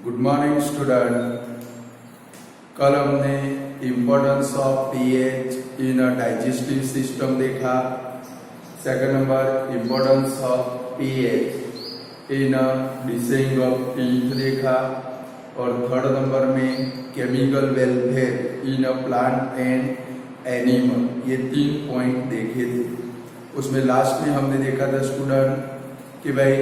Good morning student. कल हमने importance of pH in a digestive system देखा। Second number importance of pH in a decaying of teeth देखा। और third number में chemical welfare in a plant and animal, ये 3 point देखे थे। उसमें लास्ट में हमने देखा था स्टूडेंट कि भाई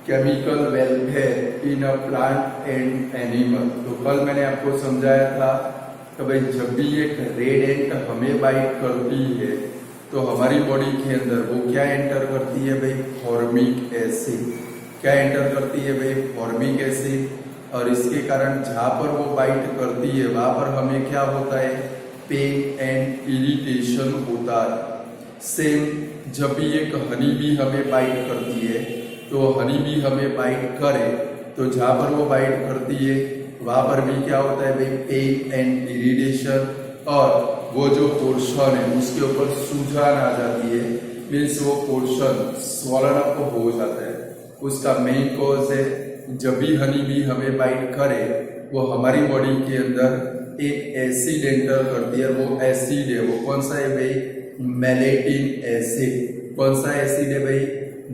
chemical welfare in a plant and animal. तो कल मैंने आपको समझाया था कि भाई जब भी एक रेड एंट हमें बाइट करती है तो हमारी बॉडी के अंदर वो क्या एंटर करती है भाई, फॉर्मिक एसिड। क्या एंटर करती है भाई, फॉर्मिक एसिड। और इसके कारण जहां पर वो बाइट करती है वहां पर हमें क्या होता है, पेन एंड इरिटेशन होता है। सेम जब भी एक हनी भी हमें बाइट करती है तो हनी भी हमें बाइट करे तो जहां पर वो बाइट करती है वहां पर भी क्या होता है भाई, पेन एंड इरिटेशन। और वो जो पोर्शन है उसके ऊपर सूजन आ जाती है, मीन्स वो पोर्शन स्वॉलन अप हो जाता है। उसका मेन कॉज है जब भी हनी भी हमें बाइट करे वो हमारी बॉडी के अंदर एक एसिड एंटर करती है। वो एसिड है, वो कौन सा है भाई, मेलेटिन एसिड। कौन सा एसिड है भाई,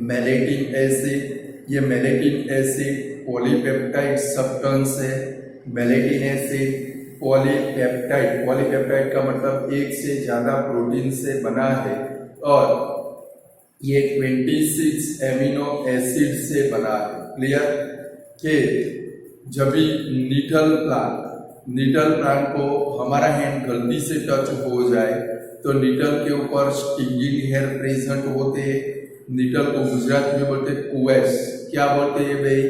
मेलेटिन एसिड। ये मेलेटिन एसिड पॉलीपेप्टाइड सब्सटेंस है। मेलेटिन एसिड पॉलीपेप्टाइड, पॉलीपेप्टाइड का मतलब एक से ज्यादा प्रोटीन से बना है और ये 26 एमिनो एसिड से बना है। क्लियर कि जब भी नीटल प्लांट को हमारा हैंड गलती से टच हो जाए तो नीटल के ऊपर स्टिंगिंग हेयर प्रेजेंट होते हैं। नीटल को गुजरात में बोलते कुएस। क्या बोलते हैं भाई,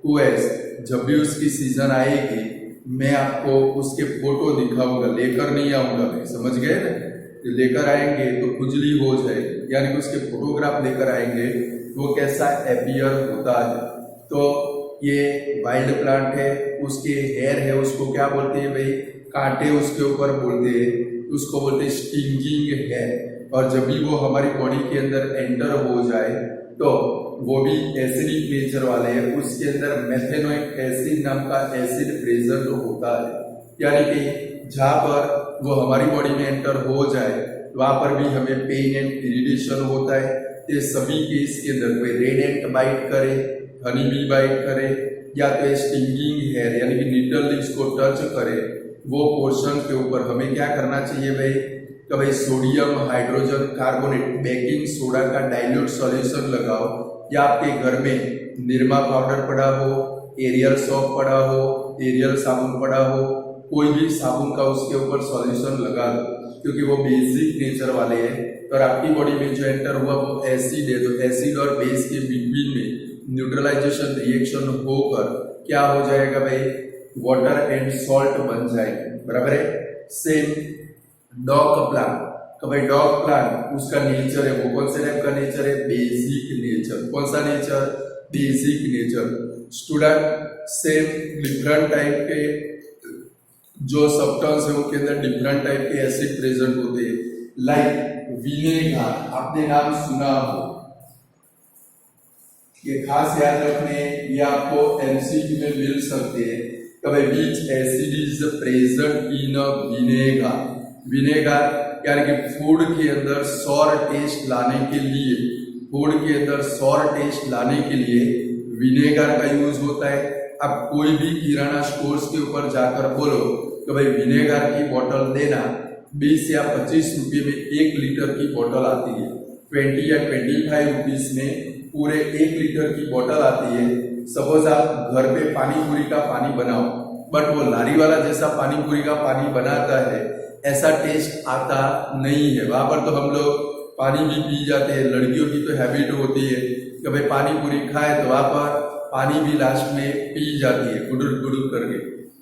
कुएस। जब भी उसकी सीजन आएगी मैं आपको उसके फोटो दिखाऊंगा, लेकर नहीं आऊंगा भाई, समझ गए ना। लेकर आएंगे तो खुजली हो जाएगी, यानी कि उसके फोटोग्राफ लेकर आएंगे वो कैसा एपियर होता है। तो ये वाइल्ड प्लांट है, उसके हेयर है उसको क्या बोलते हैं भाई, कांटे उसके ऊपर बोलते हैं, उसको बोलते हैं स्टिंगिंग हेयर। और जब भी वो हमारी बॉडी के अंदर एंटर हो जाए तो वो भी एसिडिक नेचर वाले हैं, उसके अंदर मेथेनोइक एसिड नाम का एसिड प्रेजेंट होता है। यानी कि जहां पर वो हमारी बॉडी में एंटर हो जाए वहां पर भी हमें पेन एंड इरिटेशन होता है। ये सभी केस के अंदर कोई रेड एंट बाइट करे, हनी बी बाइट करे या तो स्टिंगिंग हेयर यानी कि नीडल लिप्स को टच करे, वो पोर्शन के ऊपर हमें क्या करना चाहिए भाई, कि भाई sodium hydrogen carbonate baking soda का डाइल्यूट सॉल्यूशन लगाओ, या आपके घर में निरमा पाउडर पड़ा हो, एरियल सॉप पड़ा हो, एरियल साबुन पड़ा हो, कोई भी साबुन का उसके ऊपर सॉल्यूशन लगा दो, क्योंकि वो बेसिक नेचर वाले हैं। और आपकी बॉडी में जो एंटर हुआ वो एसिड है, तो एसिड और बेस के बिटवीन में न्यूट्रलाइजेशन रिएक्शन होकर क्या हो जाएगा भाई, वाटर एंड सॉल्ट बन जाएगा। बराबर है। सेम डॉग प्लांट, तो भाई डॉग प्लांट उसका नेचर है वो कौन से टाइप का नेचर है, बेसिक नेचर। कौन सा nature, basic nature. Student same different type के जो सब्सटेंस है उनके अंदर डिफरेंट टाइप के एसिड प्रेजेंट होते हैं। लाइक विनेगर, आपने नाम सुना हो, ये खास याद रखने, ये आपको एमसीक्यू में मिल सकते हैं। कभी विच acid is present in a vinegar. Vinegar यानी कि फूड के अंदर सॉर टेस्ट लाने के लिए, फूड के अंदर सॉर टेस्ट लाने के लिए विनेगर का यूज होता है। अब कोई भी किराना स्टोर्स के ऊपर जाकर बोलो तो भाई विनेगर की बोतल देना, 20 या 25 रुपये में 1 लीटर की बोतल आती है। 20 या 25 रुपीज में पूरे 1 लीटर की बोतल आती है। सपोज आप घर पे पानी पूरी का पानी बनाओ, बट वो लारी वाला जैसा पानी पूरी का पानी बनाता है ऐसा टेस्ट आता नहीं है। वहां पर तो हम लोग पानी भी पी जाते हैं, लड़कियों की तो हैबिट होती है कि भाई पानी पूरी खाए तो वहां पर पानी भी लास्ट में पी जाती है गुडुर गुडुर करके।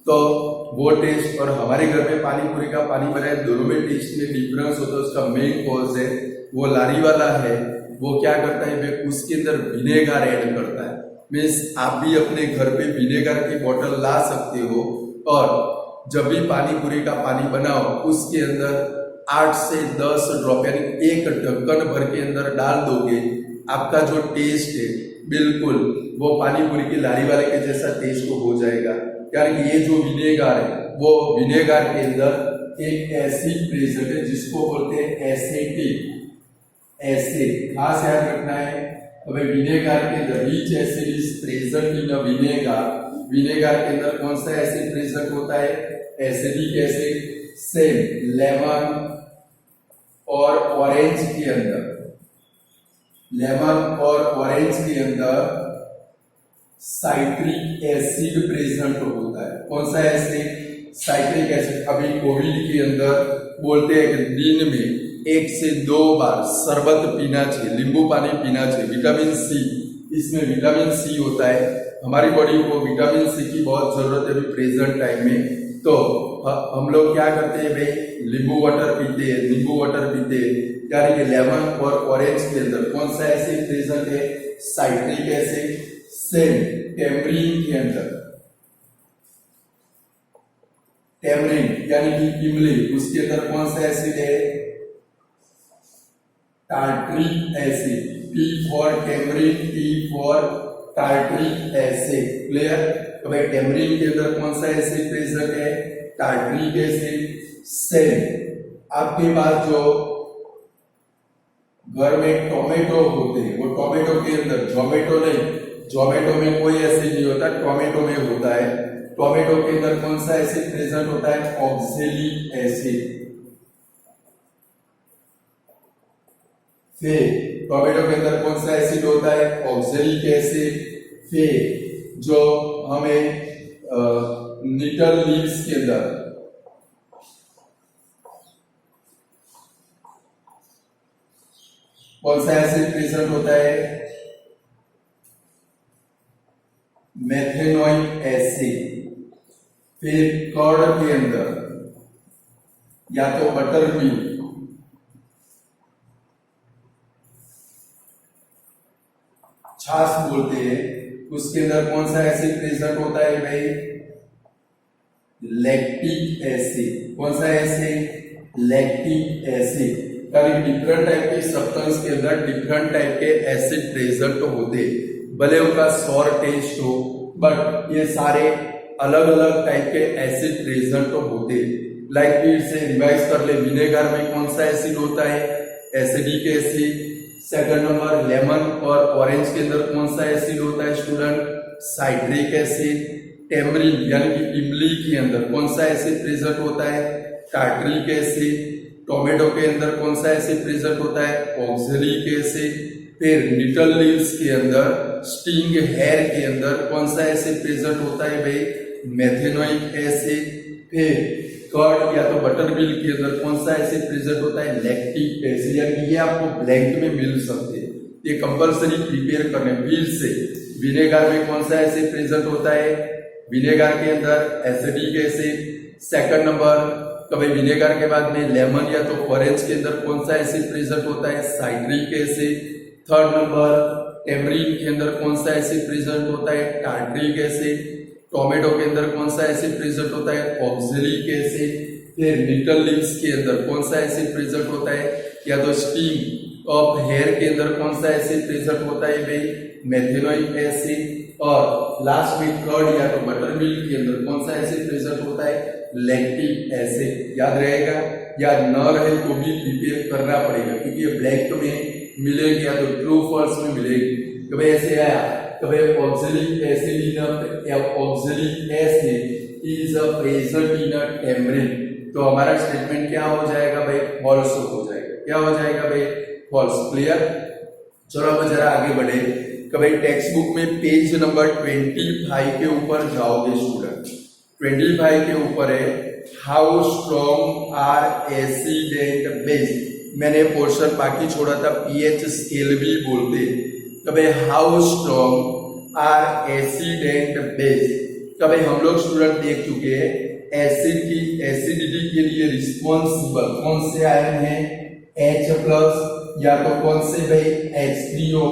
तो वो टेस्ट और हमारे घर में पानी पूरी का पानी बनाए, दोनों में टेस्ट में डिफरेंस होता है। उसका मेन कॉज है वो लारी वाला है, वो क्या करता है, उसके अंदर विनेगर ऐड करता है। मीन्स आप भी अपने घर पे विनेगर की बोतल ला सकते हो और जब भी पानी पूरी का पानी बनाओ उसके अंदर 8 से 10 ड्रॉप यानी एक ढक्कन भर के अंदर डाल दोगे, आपका जो टेस्ट है बिल्कुल वो पानी पूरी की लारी वाले के जैसा टेस्ट हो जाएगा। यानी ये जो विनेगर है वो विनेगर के अंदर एक एसिड प्रेजेंट है जिसको बोलते हैं एसिटिक एसिड। खास याद रखना है। अबे विनेगर के अंदर rich acid is present in a vinegar. Vinegar के अंदर कौन सा एसिड प्रेजेंट होता है? Acidic acid. सेम लेमन और ऑरेंज के अंदर, लेमन और ऑरेंज के अंदर साइट्रिक एसिड प्रेजेंट होता है। कौन सा एसिड? Citric acid. अभी कोविड के अंदर बोलते हैं कि दिन में 1 से 2 बार शरबत पीना चाहिए, नींबू पानी पीना चाहिए। विटामिन सी, इसमें विटामिन सी होता है। हमारी बॉडी को विटामिन सी की बहुत जरूरत है अभी प्रेजेंट टाइम में। तो हम लोग क्या करते हैं भाई? नींबू वाटर पीते हैं, नींबू वाटर पीते हैं। यानी कि लेमन और ऑरेंज के अंदर कौन सा एसिड प्रेजेंट है? Citric acid. सेम टेमरिन के अंदर, टेमरिन यानी कि इमली, उसके अंदर कौन सा एसिड है? Tartaric acid. T for tamarind, T for tartaric acid. Clear? तो भाई टेमरिन के अंदर कौन सा एसिड प्रेजेंट है? Tartaric acid. सेम आपके पास जो घर में टोमेटो होते हैं वो टोमेटो के अंदर, जोमेटो नहीं, जोमेटो में कोई एसिड नहीं होता, टोमेटो में होता है। टोमेटो के अंदर कौन सा एसिड प्रेजेंट होता है? Oxalic acid. फिर टोमेटो के अंदर कौन सा एसिड होता है? Oxalic acid. फिर जो हमें निटल लीव्स के अंदर कौन सा एसिड प्रेजेंट होता है? Methanoic acid. फिर कर्ड के अंदर या तो बटर मिल्क, छाछ बोलते हैं, उसके अंदर कौन सा एसिड प्रेजेंट होता है भाई? Lactic acid. कौन सा acid? Lactic acid. Different type के सब्सटेंस के अंदर डिफरेंट टाइप के एसिड प्रेजेंट होते, भले उनका सॉर टेस्ट हो, बट ये सारे अलग अलग टाइप के एसिड प्रेजेंट होते। लाइक फिर से रिवाइज कर ले, विनेगर में कौन सा एसिड होता है? Acidic acid. Second number lemon और ऑरेंज के अंदर कौन सा एसिड होता है स्टूडेंट? Citric acid. टेमरिन यानी कि इमली के अंदर कौन सा एसिड प्रेजेंट होता है? Tartaric acid. टोमेटो के अंदर कौन सा एसिड प्रेजेंट होता है? Oxalic acid. फिर निटल लीव्स के अंदर, स्टिंग हेयर के अंदर कौन सा एसिड प्रेजेंट होता है भाई? Methanoic acid. फिर कर्ड या तो बटर मिल्क के अंदर कौन सा एसिड प्रेजेंट होता है? Lactic acid. यानी ये आपको ब्लैंक में मिल सकते हैं, ये कंपलसरी प्रिपेयर करने। फिर से विनेगर में कौन सा एसिड प्रेजेंट होता है? विनेगर के अंदर एसिडिक एसिड। सेकंड नंबर कभी विनेगर के बाद में लेमन या तो ऑरेंज के अंदर कौन सा एसिड प्रेजेंट होता है? Citric acid. Third number tamarind के अंदर कौन सा एसिड प्रेजेंट होता है? Tartaric acid. टोमेटो के अंदर कौन सा एसिड प्रेजेंट होता है? Oxalic acid. फिर निटल लीव्स के अंदर कौन सा एसिड प्रेजेंट होता है? या तो स्टिंग ऑफ हेयर के अंदर कौन सा एसिड प्रेजेंट होता है भाई? Methanoic acid. और लास्ट में कर्ड या तो बटर मिल्क के अंदर कौन सा एसिड प्रेजेंट होता है? Lactic acid. याद रहेगा, या न रहे तो भी प्रिपेयर करना पड़ेगा, क्योंकि ये ब्लैंक में मिलेगी या तो ट्रू फॉल्स में मिलेगी। कभी ऐसे आया, कभी oxalic acid is a present in a tamarind, तो हमारा स्टेटमेंट क्या हो जाएगा भाई? फॉल्स हो जाएगा। क्या हो जाएगा भाई? फॉल्स। क्लियर? चलो अब जरा आगे बढ़े। कभी टेक्स्ट बुक में पेज नंबर 25 के ऊपर जाओगे स्टूडेंट। 25 के ऊपर है how strong are acid and base. मैंने पोर्शन बाकी छोड़ा था, पीएच स्केल भी बोलते। कभी how strong are acid and base. कभी हम लोग स्टूडेंट देख चुके हैं एसिड की एसिडिटी के लिए रिस्पॉन्सिबल कौन से आयन है? H+ या तो कौन से भाई? H3O+।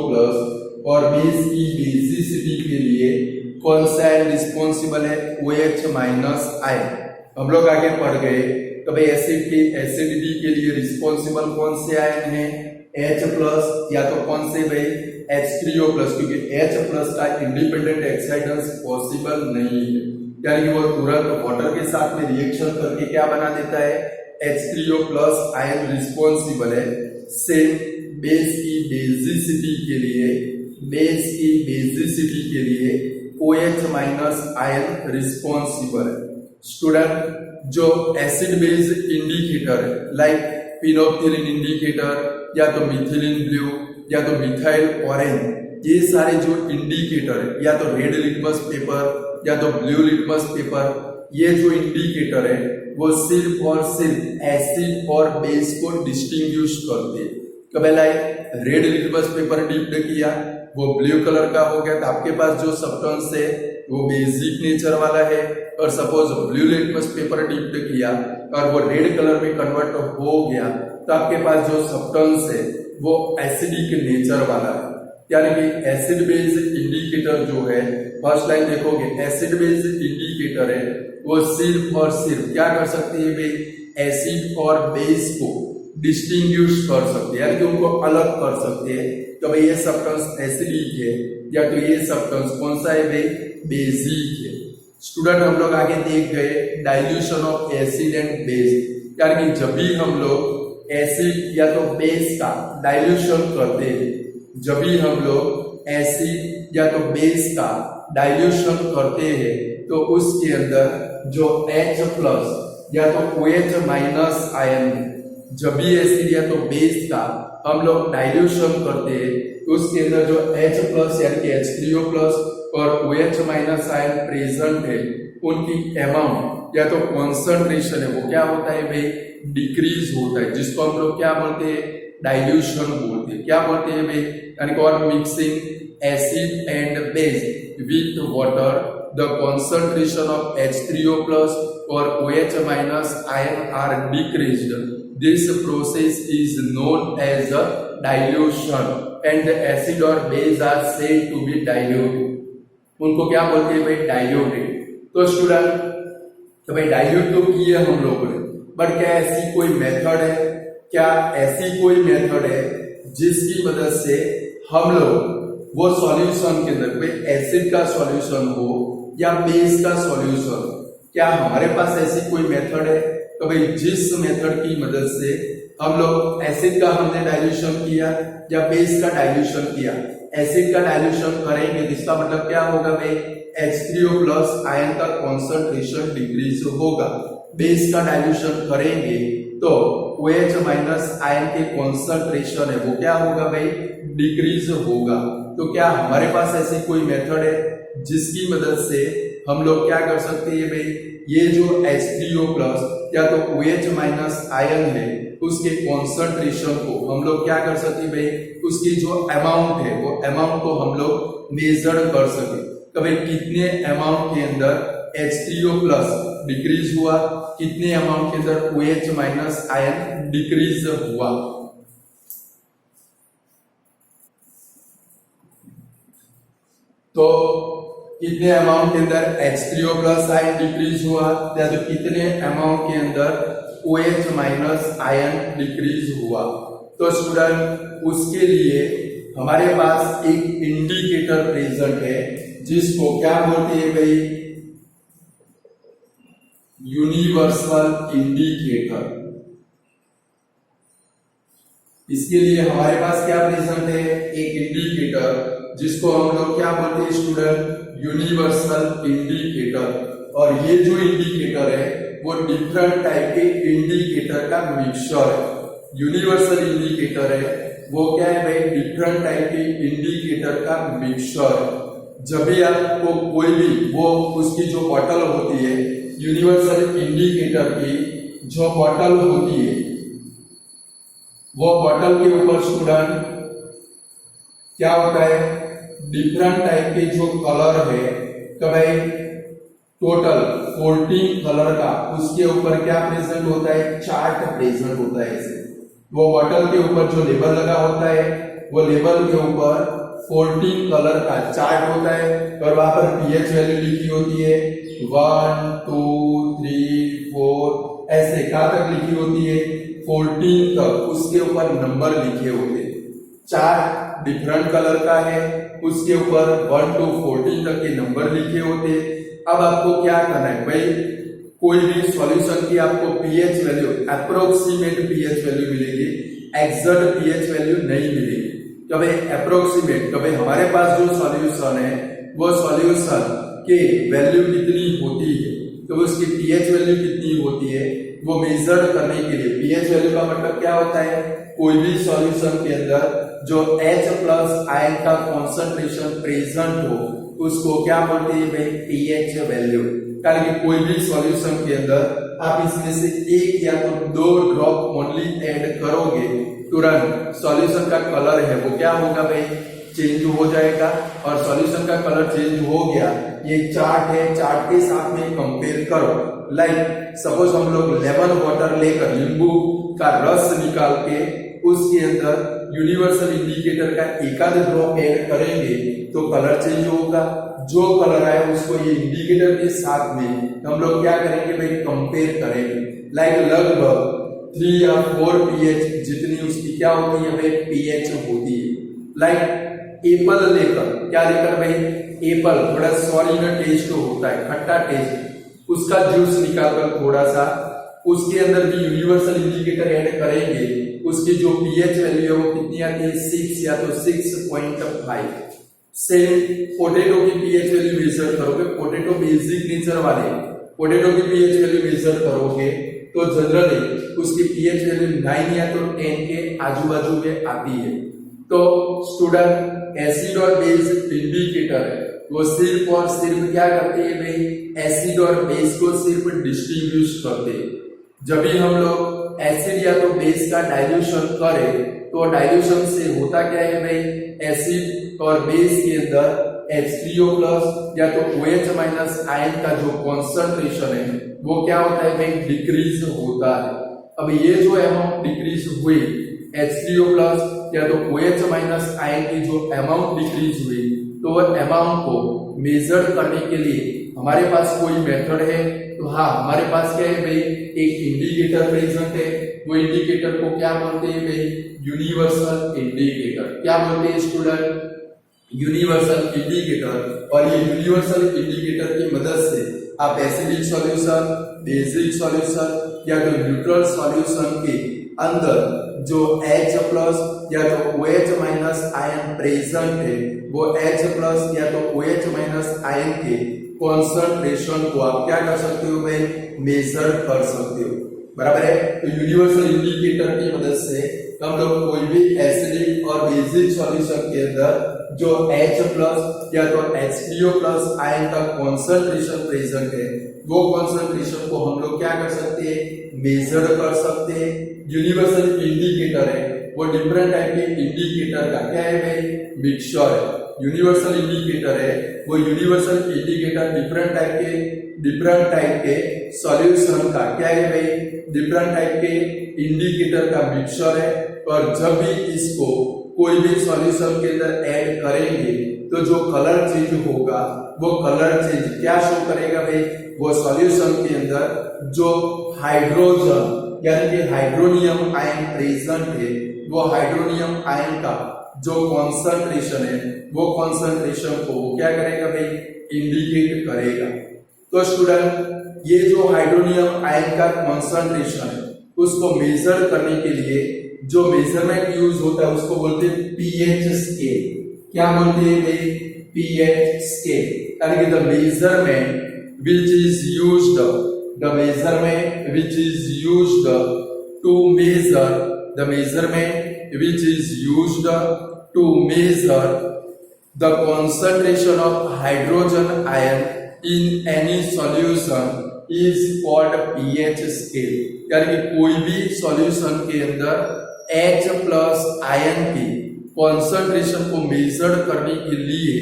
और बेस की बेसिसिटी के लिए कौन सा आयन रिस्पॉन्सिबल है? OH- ion. हम लोग आगे पढ़ गए कि भाई एसिडिटी के लिए रिस्पॉन्सिबल कौन से आयन है, H प्लस या तो कौन से भाई H3O प्लस, क्योंकि H प्लस का इंडिपेंडेंट एक्साइटेंस पॉसिबल नहीं है, यानी कि वो तुरंत वाटर के साथ में रिएक्शन करके क्या बना देता है, H3O प्लस आयन रिस्पॉन्सिबल है। सेम बेस की बेसिसिटी के लिए OH माइनस आयन रिस्पॉन्सिबल है। स्टूडेंट, जो एसिड बेस इंडिकेटर है लाइक फिनोल्फथालीन इंडिकेटर या तो मिथिलीन ब्लू या तो मिथाइल ऑरेंज, ये सारे जो इंडिकेटर है, या तो रेड लिटमस पेपर या तो ब्लू लिटमस पेपर, ये जो इंडिकेटर है वो सिर्फ और सिर्फ एसिड और बेस को डिस्टिंग्विश करते हैं। कभी like red litmus paper dipped किया, वो ब्लू कलर का हो गया, तो आपके पास जो सब्सटेंस है वो बेसिक नेचर वाला है, और suppose blue litmus paper dipped किया और वो रेड कलर में कन्वर्ट हो गया, तो आपके पास जो सब्सटेंस है वो एसिडिक नेचर वाला है। यानी कि एसिड बेस इंडिकेटर जो है, फर्स्ट लाइन देखोगे, एसिड बेस इंडिकेटर है वो सिर्फ और सिर्फ क्या कर सकती है भाई, एसिड और बेस को डिस्टिंग्विश कर सकते हैं, यानी कि उनको अलग कर सकते हैं। तो भाई ये सब्सटेंस एसिडिक है या तो ये सब्सटेंस कौन सा है भाई, बेसिक है। स्टूडेंट, हम लोग आगे देख गए dilution of acid and base, यानी कि जब भी हम लोग एसिड या तो बेस का डाइल्यूशन करते हैं, जब भी हम लोग एसिड या तो बेस का डाइल्यूशन करते हैं, तो उसके अंदर जो H प्लस या तो OH माइनस आयन, जब भी एसिड या तो बेस का हम लोग डाइल्यूशन करते हैं, तो उसके अंदर जो H प्लस यानी कि H3O प्लस और OH माइनस आयन प्रेजेंट है, उनकी अमाउंट या तो कॉन्सेंट्रेशन है वो क्या होता है भाई, डिक्रीज होता है, जिसको हम लोग क्या बोलते हैं, डाइल्यूशन बोलते हैं। क्या बोलते हैं भाई, यानी कि और mixing acid and base with water, the concentration of H3O plus or OH minus ion are decreased. This process is known as dilution and the acid or base are said to be diluted. उनको क्या बोलते हैं भाई, diluted. तो student, तो भाई dilute तो किए हम लोगों ने, बट क्या ऐसी कोई मेथड है, क्या ऐसी कोई मेथड है जिसकी मदद से हम लोग वो सॉल्यूशन के अंदर भाई एसिड का सॉल्यूशन हो या बेस का सॉल्यूशन, क्या हमारे पास ऐसी कोई मेथड है? तो भाई जिस मेथड की मदद से हम लोग एसिड का हमने डाइल्यूशन किया या बेस का डाइल्यूशन किया, एसिड का डाइल्यूशन करेंगे जिसका मतलब क्या होगा भाई, H3O प्लस आयन का कॉन्सेंट्रेशन डिक्रीज होगा। बेस का डाइल्यूशन करेंगे तो OH माइनस आयन के कॉन्सेंट्रेशन है वो क्या होगा भाई, डिक्रीज होगा। तो क्या हमारे पास ऐसी कोई मेथड है जिसकी मदद से हम लोग क्या कर सकते हैं भाई, ये जो H3O प्लस या तो OH माइनस आयन है उसके कॉन्सेंट्रेशन को हम लोग क्या कर सकते हैं भाई, उसकी जो अमाउंट है वो अमाउंट को हम लोग मेजर कर सके। कभी कितने अमाउंट के अंदर H3O प्लस डिक्रीज हुआ, कितने अमाउंट के अंदर OH माइनस आयन डिक्रीज हुआ। तो कितने अमाउंट के अंदर H3O प्लस आयन डिक्रीज हुआ या तो कितने अमाउंट के अंदर OH माइनस आयन डिक्रीज हुआ। तो स्टूडेंट, उसके लिए हमारे पास एक इंडिकेटर प्रेजेंट है जिसको क्या बोलते हैं भाई, यूनिवर्सल इंडिकेटर। इसके लिए हमारे पास क्या प्रेजेंट है, एक इंडिकेटर जिसको हम लोग क्या बोलते हैं स्टूडेंट, यूनिवर्सल इंडिकेटर। और ये जो इंडिकेटर है वो डिफरेंट टाइप के इंडिकेटर का मिक्सचर है। यूनिवर्सल इंडिकेटर है वो क्या है भाई, डिफरेंट टाइप के इंडिकेटर का मिक्सचर है। जब भी आपको कोई भी वो उसकी जो बॉटल होती है, यूनिवर्सल इंडिकेटर की जो बॉटल होती है, वो बॉटल के ऊपर स्टूडेंट क्या होता है, डिफरेंट टाइप के जो कलर है, तो भाई टोटल 14 कलर का उसके ऊपर क्या प्रेजेंट होता है, चार्ट प्रेजेंट होता है। ऐसे वो बॉटल के ऊपर जो लेबल लगा होता है, वो लेबल के ऊपर 14 कलर का चार्ट होता है और वहां पर pH वैल्यू लिखी होती है 1, 2, 3, 4 ऐसे कहाँ तक लिखी होती है 14 तक, उसके ऊपर नंबर लिखे होते हैं। चार्ट डिफरेंट कलर का है, उसके ऊपर 1 to 14 तक के नंबर लिखे होते हैं। अब आपको क्या करना है भाई, कोई भी सॉल्यूशन की आपको pH value, approximate pH value मिलेगी, एग्जैक्ट पीएच वैल्यू नहीं मिलेगी। तो भाई अप्रोक्सीमेट, तो भाई हमारे पास जो सॉल्यूशन है वो सॉल्यूशन के वैल्यू कितनी होती है, तो उसकी पीएच वैल्यू कितनी होती है वो मेजर करने के लिए, पीएच वैल्यू का मतलब क्या होता है, कोई भी सॉल्यूशन के अंदर जो H प्लस आयन का कॉन्सेंट्रेशन प्रेजेंट हो उसको क्या बोलते हैं भाई, पीएच वैल्यू। कारण कि कोई भी सॉल्यूशन के अंदर आप इसमें से एक या तो 2 ड्रॉप ओनली ऐड करोगे, तुरंत सॉल्यूशन का कलर है वो क्या होगा भाई, चेंज हो जाएगा। और सॉल्यूशन का कलर चेंज हो गया, ये चार्ट है, चार्ट के साथ में कंपेयर करो। लाइक सपोज हम लोग लेमन वाटर लेकर, नींबू का रस निकाल के उसके अंदर यूनिवर्सल इंडिकेटर का एकाध ड्रॉप ऐड करेंगे तो कलर चेंज होगा। जो कलर आए उसको ये इंडिकेटर के साथ में हम लोग क्या करेंगे भाई, कंपेयर करेंगे। लाइक लगभग 3 या 4 पीएच जितनी उसकी क्या होती है भाई, पीएच होती है। लाइक एप्पल लेकर, क्या लेकर भाई, एप्पल थोड़ा सॉरी ना टेस्ट होता है, खट्टा टेस्ट, उसका जूस निकालकर थोड़ा सा उसके अंदर भी यूनिवर्सल इंडिकेटर ऐड करेंगे, उसकी जो पीएच वैल्यू है वो कितनी आती है, 6 या तो 6.5। सेम पोटैटो की पीएच वैल्यू मेजर करोगे, पोटैटो बेसिक नेचर वाले पोटैटो की पीएच वैल्यू मेजर करोगे तो जनरली उसकी पीएच वैल्यू 9 या तो 10 के आजू बाजू में आती है। तो स्टूडेंट एसिड और बेस इंडिकेटर है वो सिर्फ और सिर्फ क्या करते हैं भाई, एसिड और बेस को सिर्फ डिस्ट्रीब्यूट करते हैं। जब भी हम लोग एसिड या तो बेस का डाइल्यूशन करें तो डाइल्यूशन से होता क्या है भाई, एसिड और बेस के अंदर H3O प्लस या तो OH माइनस आयन का जो कॉन्सेंट्रेशन है वो क्या होता है भाई, डिक्रीज होता है। अब ये जो अमाउंट डिक्रीज हुई H3O प्लस या तो OH माइनस आयन की जो अमाउंट डिक्रीज हुई, तो वो अमाउंट को मेजर करने के लिए हमारे पास कोई मेथड है, तो हाँ हमारे पास क्या है भाई, एक इंडिकेटर प्रेजेंट है। वो इंडिकेटर को क्या बोलते हैं भाई, यूनिवर्सल इंडिकेटर। क्या बोलते हैं स्टूडेंट, यूनिवर्सल इंडिकेटर। और ये यूनिवर्सल इंडिकेटर की मदद से आप एसिडिक सॉल्यूशन, बेसिक सॉल्यूशन या तो न्यूट्रल सॉल्यूशन के अंदर जो H प्लस या तो OH माइनस आयन प्रेजेंट है वो H प्लस या तो OH माइनस आयन के कॉन्सेंट्रेशन को आप क्या कर सकते हो भाई, मेजर कर सकते हो। बराबर है। तो यूनिवर्सल इंडिकेटर की मदद से हम लोग कोई भी एसिडिक और बेसिक सॉल्यूशन के अंदर जो H प्लस या तो H3O प्लस आयन का कॉन्सेंट्रेशन प्रेजेंट है वो कॉन्सेंट्रेशन को हम लोग क्या कर सकते हैं, मेजर कर सकते हैं। यूनिवर्सल इंडिकेटर है वो डिफरेंट टाइप के इंडिकेटर का क्या है भाई, मिक्सचर है। यूनिवर्सल इंडिकेटर है वो यूनिवर्सल इंडिकेटर डिफरेंट टाइप के सॉल्यूशन का क्या है भाई, डिफरेंट टाइप के इंडिकेटर का मिक्सचर है। और जब भी इसको कोई भी सॉल्यूशन के अंदर ऐड करेंगे तो जो कलर चेंज होगा वो कलर चेंज क्या शो करेगा भाई, वो सॉल्यूशन के अंदर जो हाइड्रोजन यानी कि हाइड्रोनियम आयन प्रेजेंट है वो हाइड्रोनियम आयन का जो कॉन्सेंट्रेशन है वो कॉन्सेंट्रेशन को क्या करेगा भाई, इंडिकेट करेगा। तो स्टूडेंट ये जो हाइड्रोनियम आयन का कॉन्सेंट्रेशन है उसको मेजर करने के लिए जो मेजरमेंट यूज होता है उसको बोलते हैं पीएच स्केल। क्या बोलते हैं भाई, पीएच स्केल। यानी कि the measurement which is used to measure the concentration of hydrogen ion in any solution is called pH scale। यानी कि कोई भी सॉल्यूशन के अंदर H प्लस आयन की कॉन्सेंट्रेशन को मेजर करने के लिए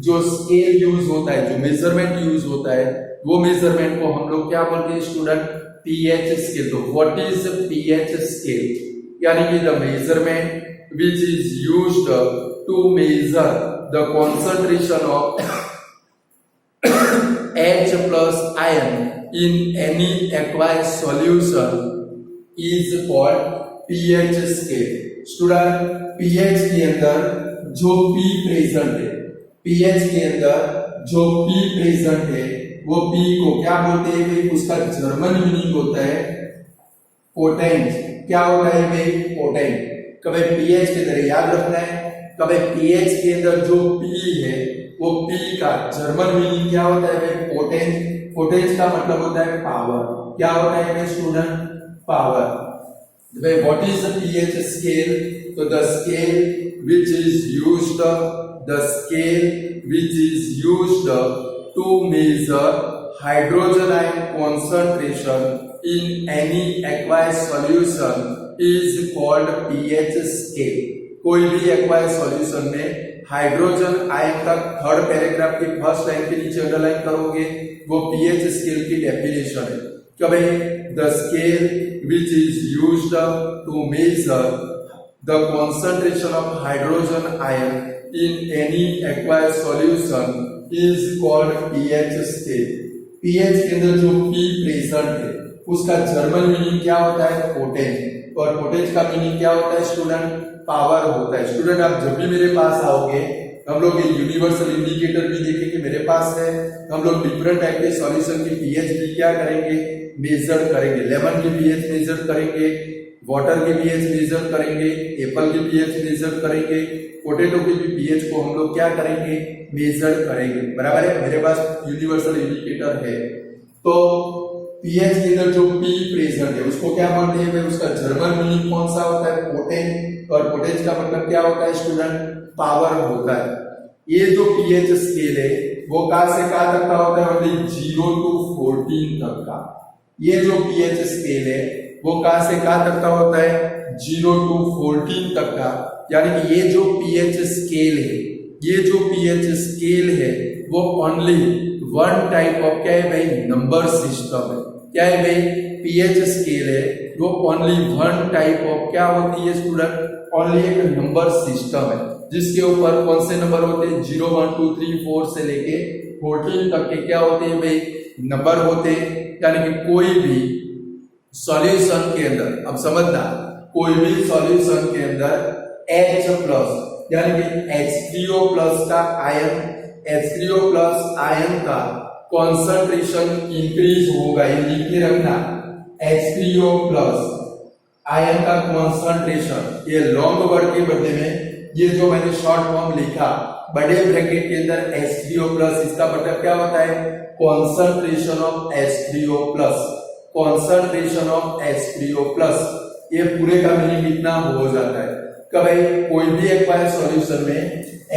जो स्केल यूज होता है, जो मेजरमेंट यूज होता है, वो मेजरमेंट को हम लोग क्या बोलते हैं स्टूडेंट, पीएच स्केल। तो व्हाट इज पीएच स्केल, यानी कि the measurement which is used to measure the concentration of H plus ion in any aqueous solution is called pH scale. Student pH के अंदर जो P प्रेजेंट है, pH के अंदर जो P प्रेजेंट है वो P को क्या बोलते हैं भाई? उसका जर्मन मीनिंग होता है पोटेंट। क्या होता है भाई? पोटेंट। कभी pH के अंदर याद रखना है, कभी pH के अंदर जो P है वो P का जर्मन मीनिंग क्या होता है भाई? पोटेंट। पोटेंट का मतलब होता है पावर। क्या होता है भाई स्टूडेंट? पावर। भाई what is the pH scale? तो the scale which is used to measure hydrogen ion concentration in any aqueous solution is called pH scale. कोई भी aqueous solution में हाइड्रोजन आयन का थर्ड पैराग्राफ के first line के नीचे underline करोगे, वो pH स्केल की डेफिनेशन है। क्या भाई? The scale which is used to measure the concentration of hydrogen ion in any aqueous solution is called pH scale. pH के अंदर जो P प्रेजेंट है उसका जर्मन मीनिंग क्या होता है? पोटेंट। और पोटेंट का मीनिंग क्या होता है स्टूडेंट? पावर होता है। स्टूडेंट आप जब भी मेरे पास आओगे हम लोग ये यूनिवर्सल इंडिकेटर भी देखेंगे मेरे पास है, हम लोग डिफरेंट टाइप के सॉल्यूशन की पीएच भी क्या करेंगे? मेजर करेंगे। लेमन की पीएच मेजर करेंगे, वाटर की पीएच मेजर करेंगे, एप्पल की पीएच मेजर करेंगे, पोटैटो की भी पीएच को हम लोग क्या करेंगे? मेजर करेंगे। बराबर है, मेरे पास यूनिवर्सल इंडिकेटर है। तो पीएच के अंदर जो पी प्रेजेंट है उसको क्या बोलते हैं? उसका जर्मन मीनिंग कौन सा होता है? पोटेंट। और पोटेंट का मतलब क्या होता है स्टूडेंट? पावर होता है। ये जो पीएच स्केल है वो कहां से कहां तक का होता है? ओनली 0 to 14 तक का। ये जो पीएच स्केल है वो कहां से कहां तक का होता है? 0 to 14 तक का। यानी कि ये जो पीएच स्केल है, ये जो पीएच स्केल है वो ओनली वन टाइप ऑफ क्या है भाई? नंबर सिस्टम है। क्या है भाई? पीएच स्केल है वो ओनली वन टाइप ऑफ क्या होती है स्टूडेंट? ओनली एक नंबर सिस्टम है जिसके ऊपर कौन से नंबर होते हैं? 0 1 2 3 4 से लेके 14 तक के क्या होते हैं भाई? नंबर होते हैं। यानी कि कोई भी सॉल्यूशन के अंदर, अब समझना, कोई भी सॉल्यूशन के अंदर H प्लस यानी कि H3O प्लस का आयन, H3O प्लस आयन का कॉन्सेंट्रेशन इंक्रीज होगा। ये लिख के रखना, H3O प्लस आयन का कॉन्सेंट्रेशन, ये लॉन्ग वर्ड के बदले में ये जो मैंने शॉर्ट फॉर्म लिखा बड़े ब्रैकेट के अंदर H3O प्लस, इसका मतलब क्या होता है? Concentration of H3O plus, concentration of H3O plus. ये पूरे का मीनिंग इतना हो जाता है। कभी कोई भी एक्वायर्ड सॉल्यूशन में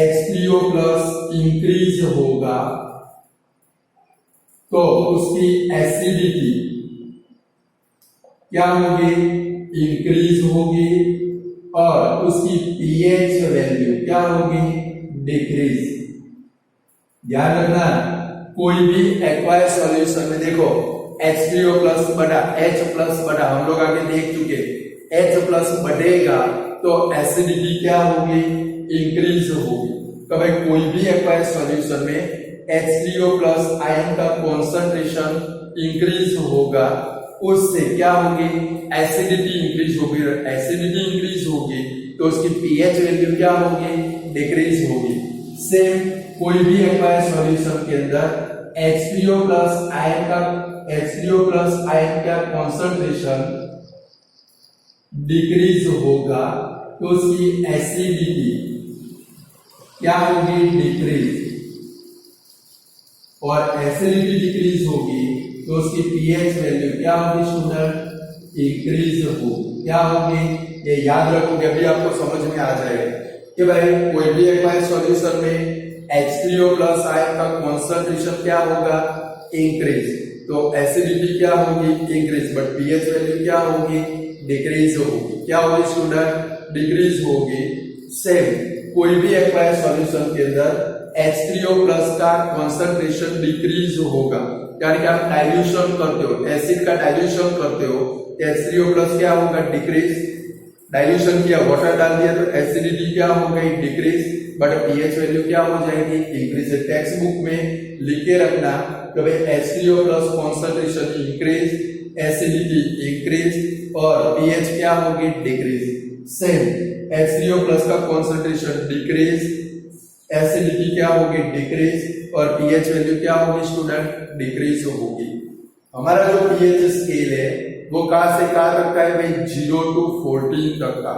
H3O प्लस इंक्रीज होगा तो उसकी एसिडिटी क्या होगी? इंक्रीज होगी और उसकी पीएच वैल्यू क्या होगी? डिक्रीज। ध्यान रखना, कोई भी एक्वायर्ड सॉल्यूशन में देखो H3O प्लस बटा H प्लस बटा, हम लोग आगे देख चुके, H प्लस बढ़ेगा तो एसिडिटी क्या होगी? इंक्रीज होगी। कभी कोई भी एक्वायर्ड सॉल्यूशन में H3O प्लस आयन का कॉन्सेंट्रेशन इंक्रीज होगा, उससे क्या होगी? एसिडिटी इंक्रीज होगी। एसिडिटी इंक्रीज होगी तो उसकी पीएच वैल्यू क्या होगी? डिक्रीज होगी। सेम कोई भी एक्वायर्ड सॉल्यूशन के अंदर H3O प्लस आयन का, H3O प्लस आयन का कॉन्सेंट्रेशन डिक्रीज होगा तो उसकी एसिडिटी क्या होगी? डिक्रीज। और एसिडिटी डिक्रीज होगी तो उसकी पीएच वैल्यू क्या होगी स्टूडेंट? इंक्रीज होगी। क्या होगी? ये याद रखोगे, अभी आपको समझ में आ जाएगा कि भाई कोई भी एक्वायर्ड सॉल्यूशन में H3O प्लस आयन का कॉन्सेंट्रेशन क्या होगा? इंक्रीज। तो एसिडिटी क्या होगी? इंक्रीज। बट पीएच वैल्यू क्या होगी? डिक्रीज होगी। क्या होगी स्टूडेंट? डिक्रीज होगी। सेम कोई भी एक्वायर्ड सॉल्यूशन के अंदर H3O प्लस का कॉन्सेंट्रेशन डिक्रीज होगा। यानी कि आप डाइल्यूशन करते हो, एसिड का डाइल्यूशन करते हो, H3O प्लस क्या होगा? डिक्रीज। डाइल्यूशन किया, वाटर डाल दिया तो एसिडिटी क्या हो गई? डिक्रीज। बट पीएच वैल्यू क्या हो जाएगी, इंक्रीज। टेक्स्ट बुक में लिख के रखना कि भाई H3O plus concentration increase, acidity increase और पीएच क्या होगी, डिक्रीज। सेम H3O प्लस का कॉन्सेंट्रेशन डिक्रीज, एसिडिटी क्या होगी, डिक्रीज और पीएच वैल्यू क्या होगी स्टूडेंट, डिक्रीज होगी। हमारा जो पीएच स्केल है वो कहां से कहां तक का है भाई, 0 to 14 तक का।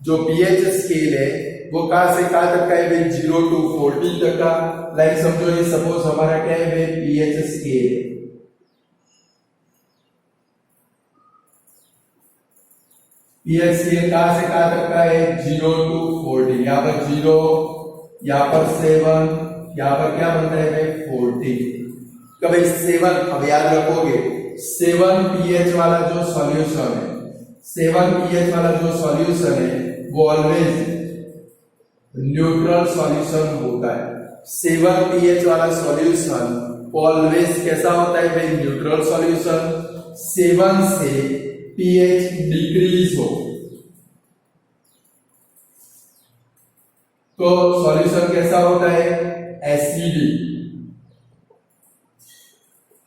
जो पीएच स्केल है वो कहां से कहां तक का है भाई, 0 to 14 तक का। लाइक समझो ये सपोज हमारा क्या है भाई, पीएच स्केल। पीएच स्केल कहां से कहां तक का है, 0 to 14। यहाँ पर 0, यहाँ पर 7, यहाँ पर क्या बनता है भाई, 14। कभी 7, अब याद रखोगे 7 पीएच वाला जो सॉल्यूशन है, 7 पीएच वाला जो सॉल्यूशन है वो ऑलवेज न्यूट्रल सॉल्यूशन होता है। 7 पीएच वाला सॉल्यूशन ऑलवेज कैसा होता है भाई, न्यूट्रल सॉल्यूशन। 7 से पीएच डिक्रीज हो तो सॉल्यूशन कैसा होता है, एसिडिक।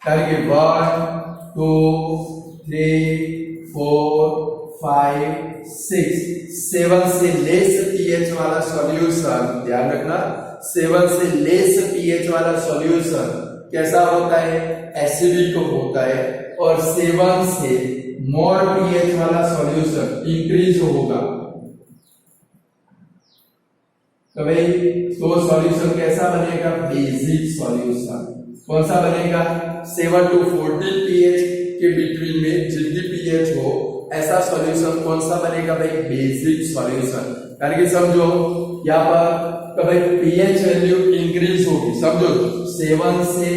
करके 1 2 3 4 5 6 7 से लेस पीएच वाला सॉल्यूशन, ध्यान रखना 7 से लेस पीएच वाला सॉल्यूशन कैसा होता है, एसिडिक होता है। और 7 से मोर पीएच वाला सॉल्यूशन इंक्रीज होगा। तो भाई तो सॉल्यूशन कैसा बनेगा, बेसिक सॉल्यूशन। कौन सा बनेगा, 7 to 14 पीएच के बिटवीन में जितनी पीएच हो ऐसा सॉल्यूशन कौन सा बनेगा भाई, बेसिक सॉल्यूशन। यानी कि समझो यहाँ पर भाई पीएच वैल्यू इंक्रीज होगी। समझो 7 से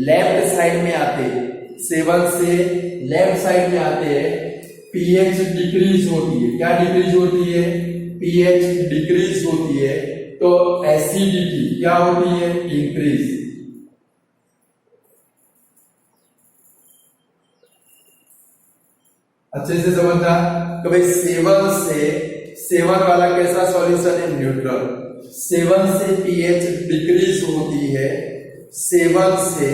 लेफ्ट साइड में आते, 7 से लेफ्ट साइड में आते हैं, पीएच डिक्रीज होती है। क्या डिक्रीज होती है, पीएच डिक्रीज होती है। तो एसिडिटी क्या होती है, इंक्रीज। अच्छे से समझना कि भाई 7 वाला कैसा सॉल्यूशन है, न्यूट्रल। 7 से पीएच डिक्रीज होती है, 7 से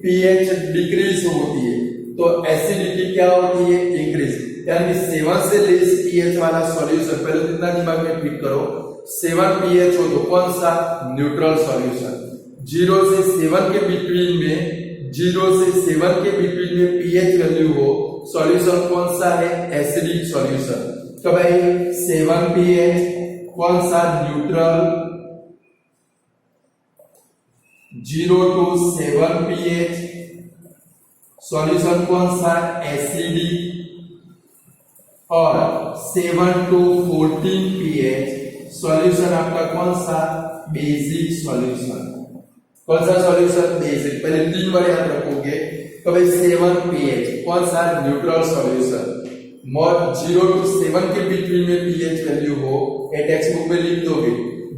पीएच डिक्रीज होती है तो एसिडिटी क्या होती है, इंक्रीज। यानी 7 से लेस पीएच वाला सॉल्यूशन, पहले जितना दिमाग में फिट करो, 7 पीएच हो तो कौन सा, न्यूट्रल सॉल्यूशन। 0 से 7 के बिटवीन में, 0 से 7 के बिटवीन में पीएच वैल्यू हो, सॉल्यूशन कौन सा है, एसिडिक सॉल्यूशन। तो भाई 7 पीएच कौन सा, न्यूट्रल। 0 to 7 पीएच सॉल्यूशन कौन सा, एसिडिक। और 7 to 14 पीएच सॉल्यूशन आपका कौन सा, बेसिक सॉल्यूशन। कौन सा सॉल्यूशन, बेसिक। पहले 3 बार याद रखोगे। तो भाई 7 पीएच कौन सा, न्यूट्रल सॉल्यूशन। मोर 0 to 7 के बिटवीन में पीएच वैल्यू हो, ये टेक्स्ट बुक में लिख दोगे।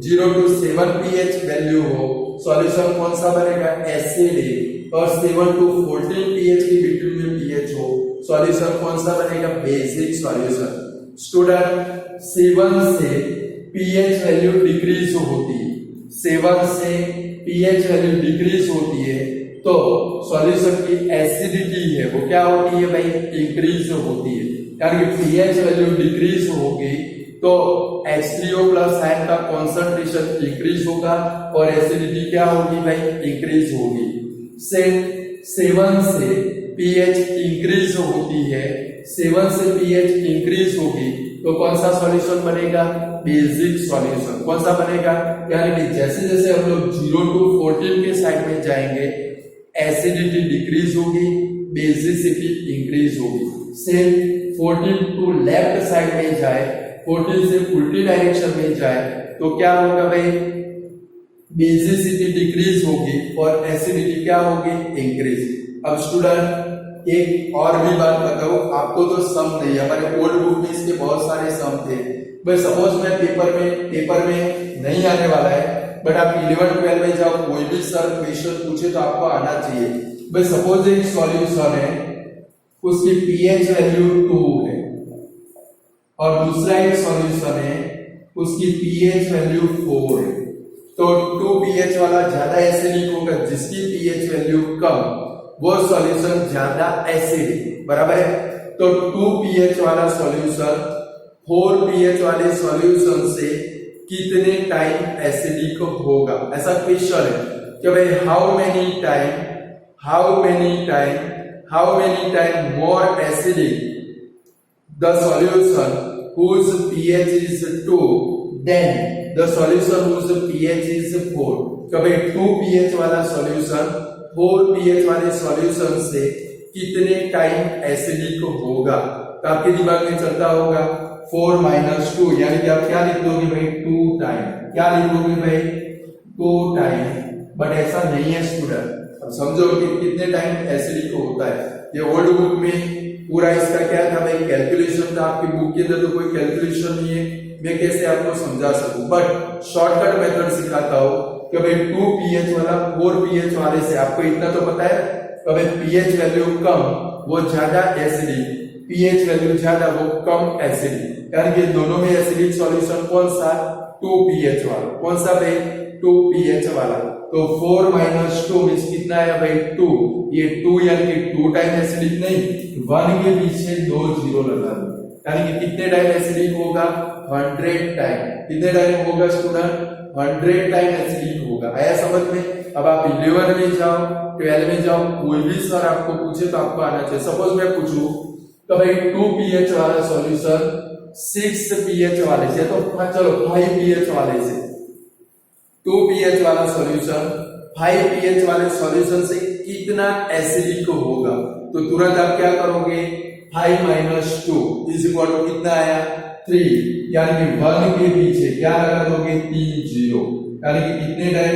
0 to 7 पीएच वैल्यू हो, सॉल्यूशन कौन सा बनेगा, एसिडिक। और 7 to 14 पीएच के बिटवीन में पीएच हो, सॉल्यूशन कौन सा बनेगा, बेसिक सॉल्यूशन। स्टूडेंट 7 से पीएच वैल्यू डिक्रीज होती है, 7 से पीएच वैल्यू डिक्रीज होती है तो सॉल्यूशन की एसिडिटी है वो क्या होती है भाई, इंक्रीज होती है। यानी पीएच वैल्यू डिक्रीज होगी तो H3O प्लस आयन का कॉन्सेंट्रेशन इंक्रीज होगा और एसिडिटी क्या होगी भाई, इंक्रीज होगी। 7 से पीएच इंक्रीज होती है, 7 से पीएच इंक्रीज होगी तो कौन सा सॉल्यूशन बनेगा, बेसिक सॉल्यूशन। कौन सा बनेगा, यानी कि जैसे जैसे हम लोग 0 to 14 के साइड में जाएंगे एसिडिटी डिक्रीज होगी, बेसिसिटी इंक्रीज होगी। सेम 14 टू लेफ्ट साइड में जाए, 14 से उल्टी डायरेक्शन में जाए तो क्या होगा भाई, बेसिसिटी डिक्रीज होगी और एसिडिटी क्या होगी, इंक्रीज। अब स्टूडेंट एक और भी बात बताओ, आपको तो सम नहीं, हमारे ओल्ड बुक में इसके बहुत सारे सम थे। भाई सपोज मैं पेपर में नहीं आने वाला है, बट आप 11-12 में जाओ, कोई भी सर क्वेश्चन पूछे तो आपको आना चाहिए। भाई सपोज एक सॉल्यूशन है, उसकी पीएच वैल्यू 2 है और दूसरा एक सॉल्यूशन है, उसकी पीएच वैल्यू 4 है। वाला ज्यादा एसिडिक होगा, जिसकी पीएच वैल्यू कम, वो सॉल्यूशन ज्यादा एसिडिक, बराबर है। तो 2 pH वाला सॉल्यूशन 4 pH वाले सॉल्यूशन से कितने टाइम एसिडिक होगा, ऐसा क्वेश्चन है कि भाई how many time more acidic the solution whose pH is 2 then the solution whose pH is 4। कभी 2 pH वाला सॉल्यूशन 4 pH वाले सॉल्यूशन से कितने टाइम एसिडिक होगा, तो आपके दिमाग में चलता होगा 4 - 2, यानी कि आप क्या लिख दोगे भाई 2 टाइम, क्या लिख दोगे भाई 2 टाइम, बट ऐसा नहीं है स्टूडेंट। अब समझो कि कितने टाइम एसिडिक होता है। ये ओल्ड बुक में पूरा इसका क्या था भाई, कैलकुलेशन था। आपकी बुक के अंदर तो कोई कैलकुलेशन नहीं है, मैं कैसे आपको समझा सकूं, बट शॉर्टकट मेथड सिखाता हूं कि भाई 2 pH वाला 4 pH वाले से आपको इतना तो पता है कि भाई pH वैल्यू कम वो ज्यादा एसिडिक, pH वैल्यू ज्यादा वो कम एसिडिक, यानी कि दोनों में एसिडिक सॉल्यूशन कौन सा, 2 pH वाला, कौन सा भाई 2 pH वाला। तो 4 - 2 मींस कितना है भाई 2, ये 2 यानी कि 2 टाइम एसिडिक नहीं, 1 के पीछे 2 जीरो लगा दो, यानी कि कितने टाइम एसिडिक होगा 100 टाइम। कितने टाइम होगा स्टूडेंट 100 टाइम एसिडिक होगा। आया समझ में। अब आप 11 में जाओ 12 में जाओ, कोई भी सर आपको पूछे तो आपको आना चाहिए। सपोज मैं पूछूं तो भाई 2 pH वाला सॉल्यूशन 6 pH वाले से, तो चलो 5 pH वाले से, 2 pH वाला सॉल्यूशन 5 pH वाले सॉल्यूशन से कितना एसिडिक होगा, तो तुरंत आप क्या करोगे 5 - 2 = कितना आया 3, यानी कि 1 के पीछे क्या लगा दोगे 3 जीरो, यानी कि कितने टाइम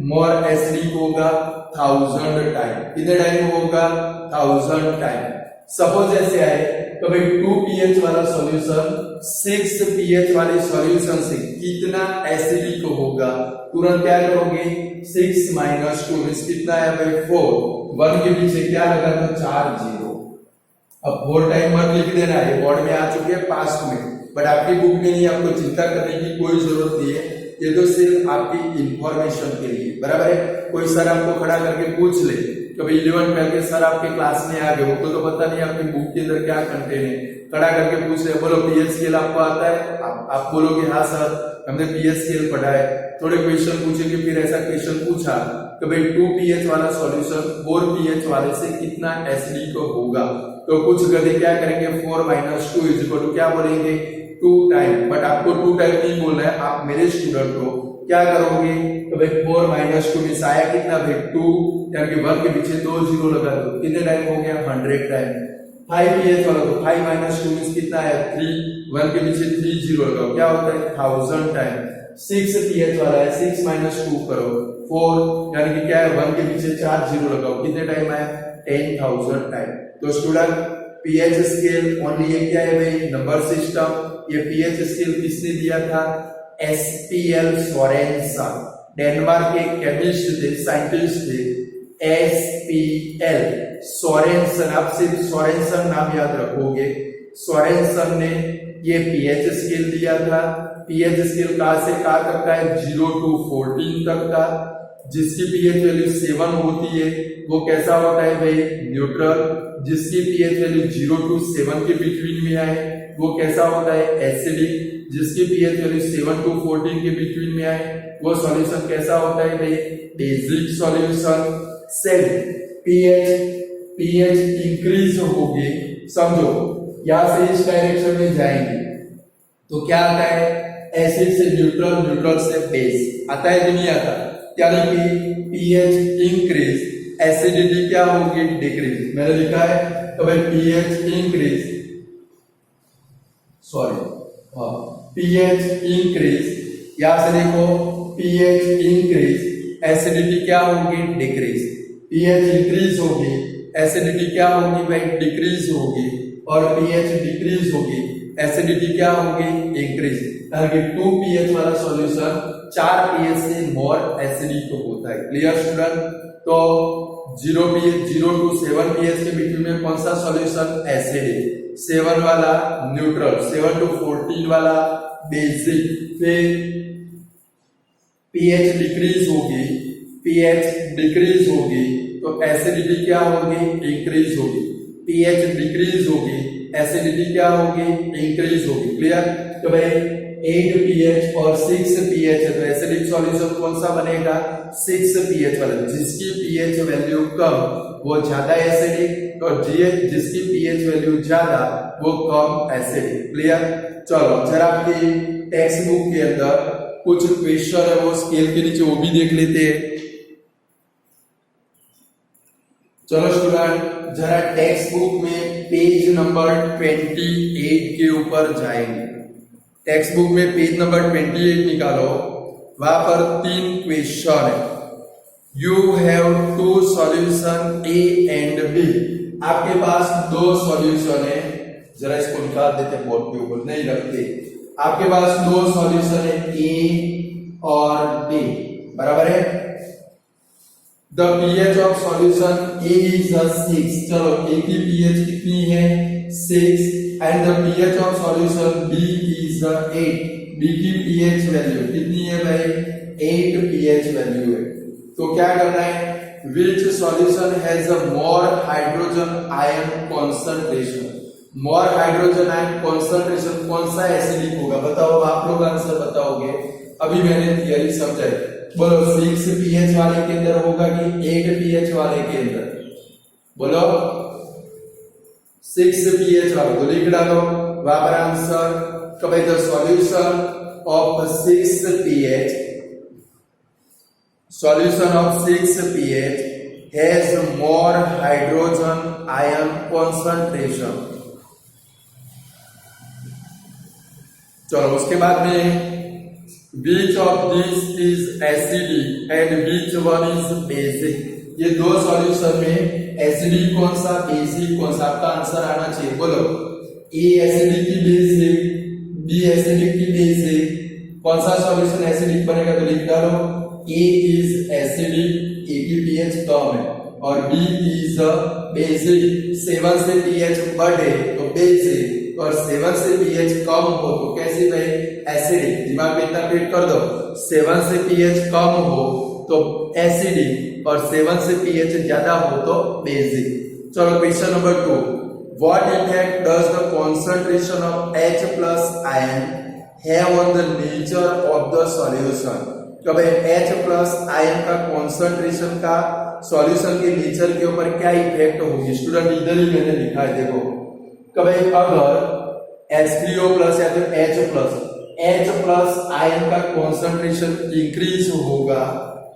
मोर एसिडिक होगा 1000 टाइम। कितने टाइम होगा 1000 टाइम। सपोज ऐसे आए तो भाई 2 pH वाला सॉल्यूशन 6 pH वाले सॉल्यूशन से कितना एसिडिक होगा, तुरंत क्या करोगे 6 - 2 मींस कितना है भाई 4, 1 के पीछे क्या लगा तो 4 जीरो। अब 4 टाइम मत लिख देना, ये बोर्ड में आ चुके हैं पास्ट में, बट आपकी बुक में नहीं, आपको चिंता करने की कोई जरूरत नहीं है, ये तो सिर्फ आपकी इंफॉर्मेशन के लिए, बराबर है। कोई सर आपको खड़ा करके पूछ ले कभी 11 12 के सर आपके क्लास में आ गए, उनको तो पता नहीं आपकी बुक के अंदर क्या कंटेंट है, खड़ा करके पूछ रहे बोलो pH स्केल आपको आता है, आप बोलोगे हाँ सर हमने pH स्केल पढ़ा है। थोड़े क्वेश्चन पूछेंगे, फिर ऐसा क्वेश्चन पूछा कि भाई 2 pH वाला सॉल्यूशन 4 pH वाले से कितना एसिडिक होगा, तो कुछ गधे क्या करेंगे 4 - 2 = क्या बोलेंगे 2 टाइम, बट आपको 2 टाइम नहीं बोलना है। आप मेरे स्टूडेंट हो क्या करोगे तो भाई 4 - 2 में आया कितना भाई 2, यानी कि 1 के पीछे 2 जीरो लगा दो, कितने टाइम हो गया 100 टाइम। 5 pH वाला तो 5 - 2 में कितना है 3, 1 के पीछे 3 जीरो लगाओ, क्या होता है 1000 टाइम। 6 pH वाला है 6 - 2 करो 4, यानी कि क्या है 1 के पीछे 4 जीरो लगाओ, कितने टाइम आया 10,000 टाइम। तो स्टूडेंट pH स्केल ओनली ये क्या है भाई नंबर सिस्टम, ये pH स्केल किसने दिया था SPL सोरेनसन, डेनमार्क के केमिस्ट थे, साइंटिस्ट थे SPL सोरेनसन। आप सिर्फ सोरेनसन नाम याद रखोगे। सोरेनसन ने ये pH स्केल दिया था। pH स्केल कहां से कहां तक का है 0 to 14 तक का, जिसकी pH वैल्यू 7 होती है वो कैसा होता है भाई न्यूट्रल, जिसकी pH वैल्यू 0 to 7 के बिटवीन में आए वो कैसा होता है एसिडिक, जिसकी pH वैल्यू 7 to 14 के बिटवीन में आए वो सॉल्यूशन कैसा होता है भाई बेसिक सॉल्यूशन। सेल pH इंक्रीज होगी, समझो यहां से इस डायरेक्शन में जाएंगे तो क्या आता है एसिड से न्यूट्रल, न्यूट्रल से बेस आता है, नहीं आता, यानी कि pH इंक्रीज एसिडिटी क्या होगी डिक्रीज। मैंने लिखा है तो भाई pH इंक्रीज pH इंक्रीज, यहां से देखो pH इंक्रीज एसिडिटी क्या होगी डिक्रीज, pH इंक्रीज होगी एसिडिटी क्या होगी भाई डिक्रीज होगी, और pH डिक्रीज होगी एसिडिटी क्या होगी इंक्रीज। यानी 2 pH वाला सॉल्यूशन 4 pH से मोर एसिडिक होता है। Clear student. तो 0 to 7 pH के बीच में कौन सा सॉल्यूशन एसिडिक, 7 वाला न्यूट्रल, 7 to 14 वाला बेसिक। फिर pH डिक्रीज होगी पीएच डिक्रीज होगी तो एसिडिटी क्या होगी, इंक्रीज होगी। पीएच डिक्रीज होगी, एसिडिटी क्या होगी, इंक्रीज होगी। क्लियर? तो भाई 8 pH और 6 pH है तो एसिडिक सॉल्यूशन कौन सा बनेगा, 6 pH वाला। जिसकी pH वैल्यू कम वो ज्यादा एसिडिक और जिसकी pH वैल्यू ज्यादा वो कम एसिडिक। क्लियर? चलो जरा आपकी टेक्स्ट बुक के अंदर कुछ क्वेश्चन है वो स्केल के नीचे वो भी देख लेते हैं। चलो स्टूडेंट जरा टेक्स्ट बुक में पेज नंबर 28 के ऊपर जाएंगे। टेक्स्ट बुक में पेज नंबर 28 निकालो, वहां पर 3 क्वेश्चन है। You have 2 solution A and B. आपके पास 2 सॉल्यूशन है, जरा इसको निकाल देते बोर्ड के ऊपर, नहीं रखते। आपके पास 2 सॉल्यूशन है ए और बी, बराबर है। The pH of solution A is 6। चलो A की pH कितनी है, 6, and the pH of solution B is 8। B की pH वैल्यू कितनी है भाई, 8 pH वैल्यू है। तो क्या करना है, which solution has a more hydrogen ion concentration। more hydrogen ion concentration कौन सा एसिडिक होगा, बताओ। आप लोग आंसर बताओगे, अभी मैंने थियरी समझाई। बोलो 6 pH वाले के अंदर होगा कि 8 pH वाले के अंदर, बोलो 6 pH वाले। तो लिख डालो वहां पर आंसर। तो भाई the solution of 6 pH, solution of 6 pH has more hydrogen ion concentration. चलो उसके बाद में Which of these is acidic and which one is basic। ये 2 सॉल्यूशन में एसिडिक कौन सा, बेसिक कौन सा, आपका आंसर आना चाहिए। बोलो ए एसिडिक की बेसिक, बी एसिडिक की बेसिक, कौन सा सॉल्यूशन एसिडिक बनेगा, तो लिख डालो ए इज एसिडिक, ए की पीएच कम है, और बी इज बेसिक। 7 से पीएच बढ़े तो बेसिक, और 7 से पीएच कम हो तो कैसे भाई, एसिडिक। दिमाग में इतना फिट कर दो, 7 से पीएच कम हो तो एसिडिक, और 7 से पीएच ज्यादा हो तो बेसिक। चलो question number 2, what effect does the concentration of H plus ion have on the nature of the solution. तो भाई H प्लस आयन का कंसंट्रेशन का सॉल्यूशन के नेचर के ऊपर क्या इफेक्ट होगी। स्टूडेंट इधर ही मैंने लिखा है, देखो कभी अगर H3O प्लस या फिर H प्लस आयन का कॉन्सेंट्रेशन इंक्रीज होगा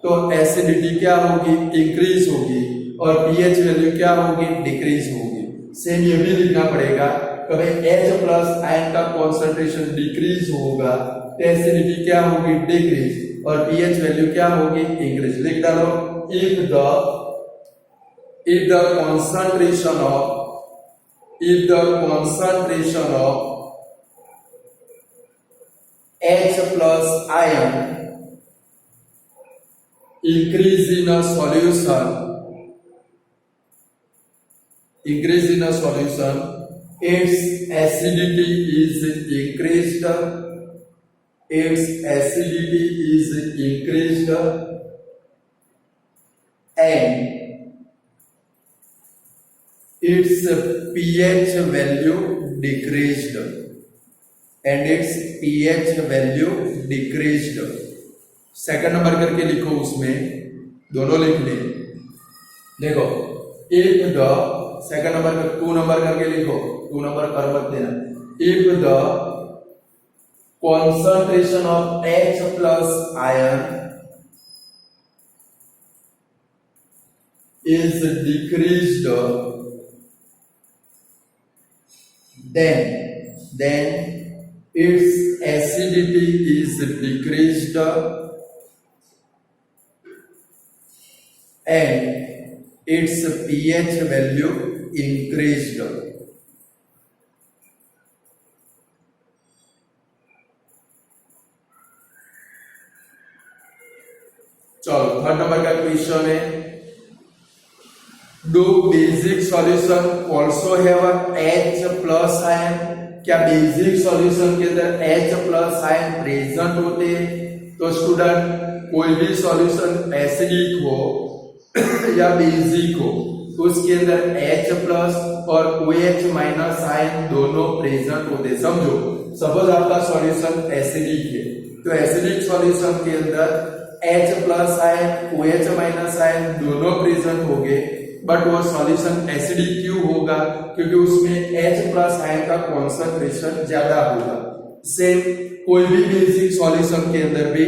तो एसिडिटी क्या होगी, इंक्रीज होगी, और पीएच वैल्यू क्या होगी, डिक्रीज होगी। सेम ये भी लिखना पड़ेगा, कभी H प्लस आयन का कॉन्सेंट्रेशन डिक्रीज होगा तो एसिडिटी क्या होगी, डिक्रीज, और पीएच वैल्यू क्या होगी, इंक्रीज। लिख डालो if the concentration of H plus ion increase in a solution, its acidity is increased, and its pH value decreased, second number करके लिखो, उसमें दोनों लिख ले। देखो इफ द, सेकंड नंबर का 2 नंबर करके लिखो, 2 नंबर कर मत देना। If the concentration of H plus ion is decreased, then its acidity is decreased and its pH value increased। चलो थर्ड नंबर का क्वेश्चन है, do basic solution also have H plus ion. क्या basic solution के अंदर H plus ion present होते हैं? तो student कोई भी सॉल्यूशन एसिडिक हो या बेसिक हो तो उसके अंदर H प्लस और OH माइनस आयन दोनों प्रेजेंट होते। समझो, सपोज आपका सॉल्यूशन एसिडिक है तो एसिडिक सॉल्यूशन के अंदर H plus ion OH minus ion दोनों प्रेजेंट होंगे, बट वो सॉल्यूशन एसिडिक क्यों होगा? क्योंकि उसमें H प्लस आयन का कॉन्सेंट्रेशन ज्यादा होगा। सेम कोई भी बेसिक सॉल्यूशन के अंदर भी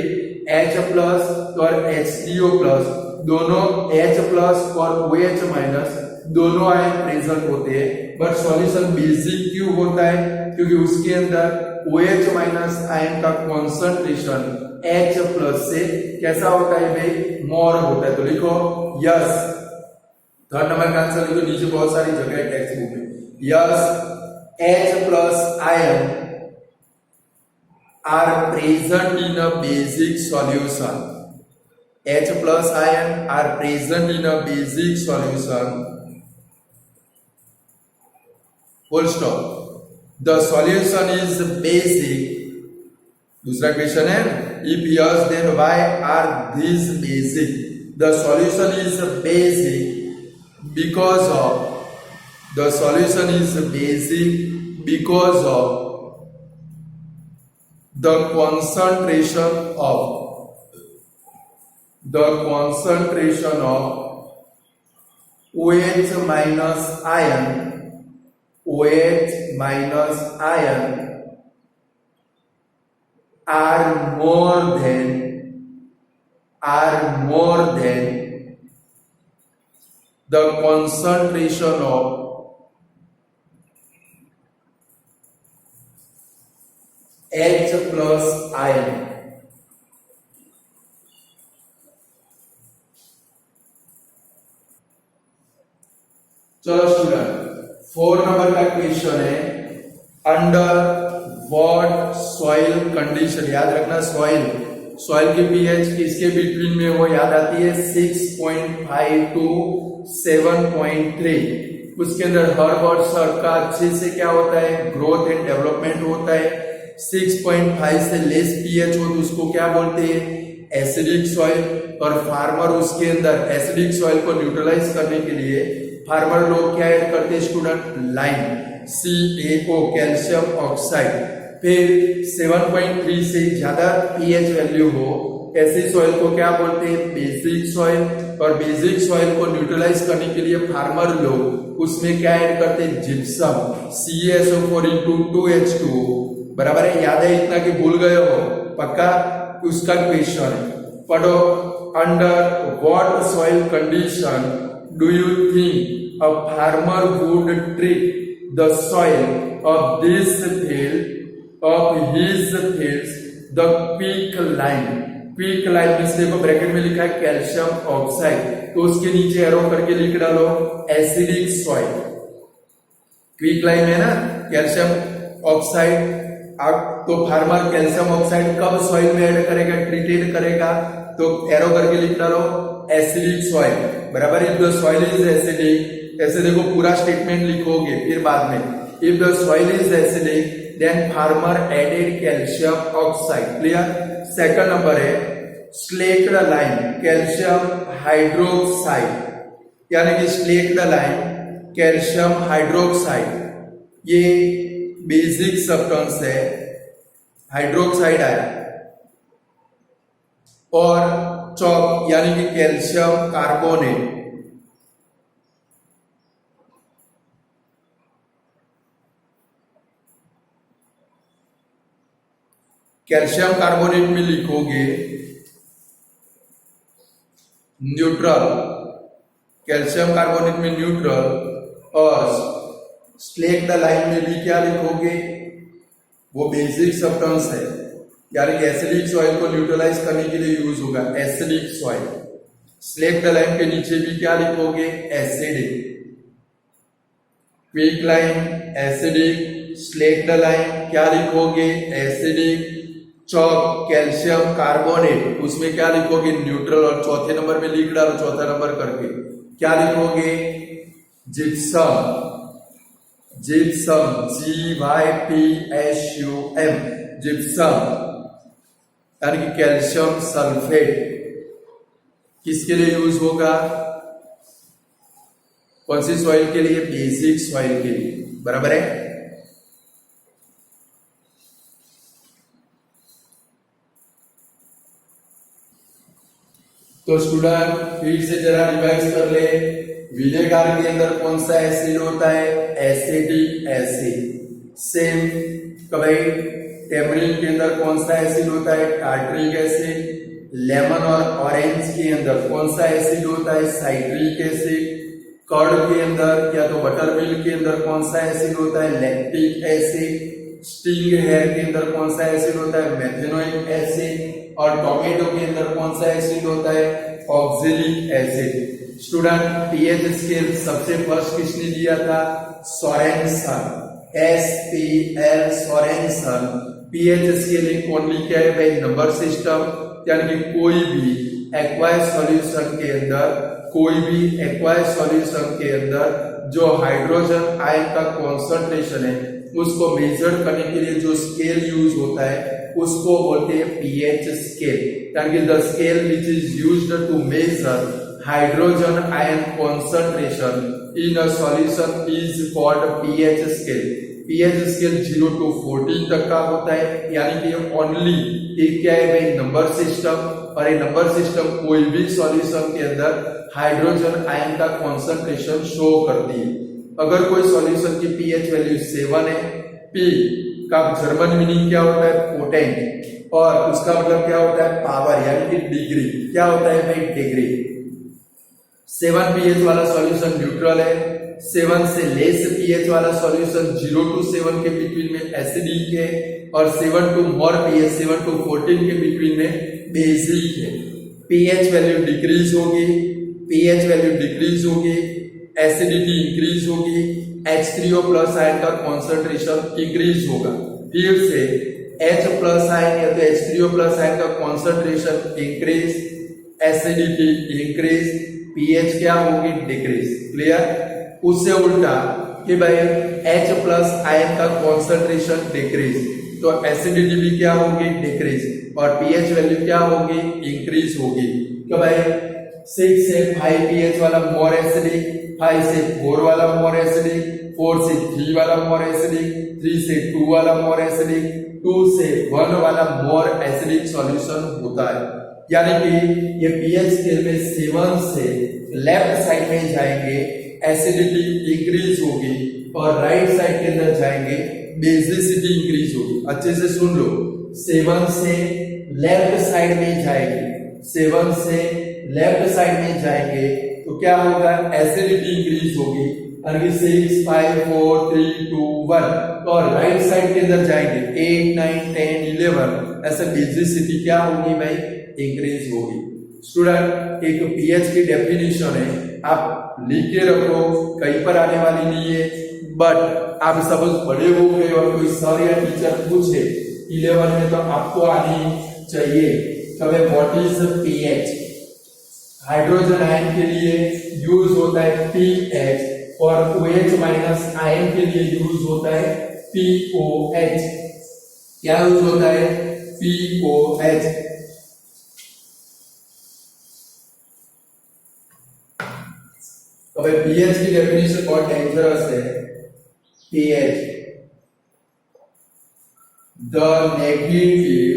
H प्लस और HCO प्लस दोनों H प्लस और OH माइनस दोनों आयन प्रेजेंट होते हैं, बट सॉल्यूशन बेसिक क्यों होता है? क्योंकि उसके अंदर OH माइनस आयन का कॉन्सेंट्रेशन H प्लस से कैसा होता है भाई? मोर होता है। तो लिखो यस, थर्ड नंबर का आंसर लिखो, नीचे बहुत सारी जगह है टेक्स्ट बुक में। Yes, H plus ion are present in a basic solution. H plus ion are present in a basic solution. Full stop. The solution is basic. दूसरा question है, if yes then why are these basic? The solution is basic because of, the solution is basic because of the concentration of OH minus ion are more than the concentration of H plus ion. चलो student, 4 number का question है, under what soil condition. याद रखना, soil की pH किसके between में वो याद आती है 6.5 टू 7.3। उसके अंदर हर वर्ष का अच्छे से क्या होता है? ग्रोथ एंड डेवलपमेंट होता है। 6.5 से लेस पीएच हो तो उसको क्या बोलते हैं? Acidic soil. और फार्मर उसके अंदर एसिडिक सॉइल को न्यूट्रलाइज करने के लिए फार्मर लोग क्या ऐड करते हैं student? Lime, CaO, calcium oxide. फिर 7.3 से ज्यादा पीएच वैल्यू हो ऐसी सॉइल को क्या बोलते हैं? Basic soil. और बेसिक सॉइल को न्यूट्रलाइज करने के लिए फार्मर लोग उसमें क्या ऐड करते हैं? जिप्सम, CaSO4 बराबर है। याद है इतना कि भूल गए हो? पक्का उसका क्वेश्चन है, पढ़ो। Under what soil condition do you think a farmer would treat the soil of this field of his fields the quick lime? Quick lime में देखो ब्रैकेट में लिखा है कैल्शियम ऑक्साइड, तो उसके नीचे एरो करके लिख डालो एसिडिक सॉइल। क्विक लाइम है ना, कैल्शियम ऑक्साइड। तो फार्मर कैल्शियम ऑक्साइड कब सॉइल में ऐड करेगा? ट्रीटेड करेगा, तो एरो करके लिख डालो एसिडिक सॉइल। बराबर, if the soil is acidic, ऐसे देखो पूरा स्टेटमेंट लिखोगे फिर बाद में। If the soil is acidic then farmer added calcium oxide. Clear? Second number है स्लेक्ड लाइम कैल्शियम हाइड्रोक्साइड, यानी कि स्लेक्ड लाइम कैल्शियम हाइड्रोक्साइड, ये बेसिक सब्सटेंस है, हाइड्रोक्साइड आया। और चौक यानी कि कैल्शियम कार्बोनेट, कैल्शियम कार्बोनेट में लिखोगे न्यूट्रल, कैल्शियम कार्बोनेट में न्यूट्रल। और स्लेक्ड लाइन में भी क्या लिखोगे? वो बेसिक सब्सटेंस है, यानी कि एसिडिक सॉइल को न्यूट्रलाइज करने के लिए यूज होगा एसिडिक सॉइल। स्लेक्ड लाइन के नीचे भी क्या लिखोगे? Acidic. Quick line acidic, slaked line क्या लिखोगे? एसिडिक। चौक कैल्शियम कार्बोनेट, उसमें क्या लिखोगे? न्यूट्रल। और चौथे नंबर में लिख डालो, चौथा नंबर करके क्या लिखोगे? जिप्सम, जिप्सम GYPSUM, जिप्सम यानी कि कैल्शियम सल्फेट। किसके लिए यूज होगा? कौन सी सॉइल के लिए? बेसिक सॉइल के लिए, बराबर है। तो स्टूडेंट फिर से जरा रिवाइज कर ले, विनेगार के अंदर कौन सा एसिड होता है? Acidic acid. सेम कभी टेमरिन के अंदर कौन सा एसिड होता है? Tartaric acid. लेमन और ऑरेंज के अंदर कौन सा एसिड होता है? Citric acid. कर्ड के अंदर या तो बटर मिल्क के अंदर कौन सा एसिड होता है? Lactic acid. स्टिंग हेयर के अंदर कौन सा एसिड होता है? Methanoic acid. और टोमेटो के अंदर कौन सा एसिड होता है? Oxalic acid. Student pH scale सबसे फर्स्ट किसने दिया था? Sorensen, SPL Sorensen. PH scale एक ओनली क्या है भाई? नंबर सिस्टम, यानी कि कोई भी एक्वायर्ड सॉल्यूशन के अंदर, कोई भी एक्वायर्ड सॉल्यूशन के अंदर जो हाइड्रोजन आयन का कॉन्सेंट्रेशन है उसको मेजर करने के लिए जो स्केल यूज होता है उसको बोलते हैं पीएच स्केल। यानी कि the scale which is used to measure hydrogen ion concentration in a solution is called pH scale. PH scale 0 to 14 तक का होता है, यानी कि ओनली एक क्या है भाई? Number system. और ये नंबर सिस्टम कोई भी सॉल्यूशन के अंदर हाइड्रोजन आयन का कॉन्सेंट्रेशन शो करती है। अगर कोई सॉल्यूशन की पीएच वैल्यू 7 है, पी का जर्मन मीनिंग क्या होता है? पोटेंट। और उसका मतलब क्या होता है? पावर, यानी कि डिग्री। क्या होता है भाई? डिग्री। 7 पीएच वाला सॉल्यूशन न्यूट्रल है। 7 से लेस पीएच वाला सॉल्यूशन 0 to 7 के बिटवीन में एसिडिक है। और 7 to मोर पीएच 7 to 14 के बिटवीन में बेसिक है। पीएच वैल्यू डिक्रीज होगी, पीएच वैल्यू डिक्रीज होगी, एसिडिटी इंक्रीज होगी, H3O प्लस आयन का कॉन्सेंट्रेशन इंक्रीज होगा। फिर से H प्लस आयन या तो H3O प्लस आयन का concentration increase, acidity increase, pH क्या होगी? डिक्रीज। क्लियर? उससे उल्टा कि भाई H प्लस आयन का कॉन्सेंट्रेशन डिक्रीज, तो एसिडिटी भी क्या होगी? डिक्रीज। और पीएच वैल्यू क्या होगी? इंक्रीज होगी। कि भाई 6 से 5 पीएच वाला मोर एसिडिक, 5 से 4 वाला मोर एसिडिक, 4 से 3 वाला मोर एसिडिक, 3 से 2 वाला मोर एसिडिक, 2 से 1 वाला मोर एसिडिक सॉल्यूशन होता है। यानी कि ये पीएच स्केल में 7 से लेफ्ट साइड में जाएंगे एसिडिटी इंक्रीज होगी, और राइट साइड के अंदर जाएंगे बेसिसिटी इंक्रीज होगी। अच्छे से सुन लो, 7 से लेफ्ट साइड में जाएंगे, 7 से लेफ्ट साइड में जाएंगे तो क्या होगा? एसिडिटी इंक्रीज होगी। 6, 5, 4, 3, 2, 1। और राइट साइड के अंदर जाएंगे 8, 9, 10, 11, ऐसे बेसिसिटी क्या होगी भाई? इंक्रीज होगी। स्टूडेंट एक पीएच की डेफिनेशन है, आप लिख के रखो, कहीं पर आने वाली नहीं है। बट आप सपोज बड़े हो गए और कोई सर या टीचर पूछे 11 में, तो आपको आनी चाहिए कभी what is pH. Hydrogen ion के लिए यूज होता है पीएच, और OH माइनस आयन के लिए यूज होता है POH। क्या यूज होता है? POH। तो भाई पीएच की डेफिनेशन बहुत डेंजरस है। PH the negative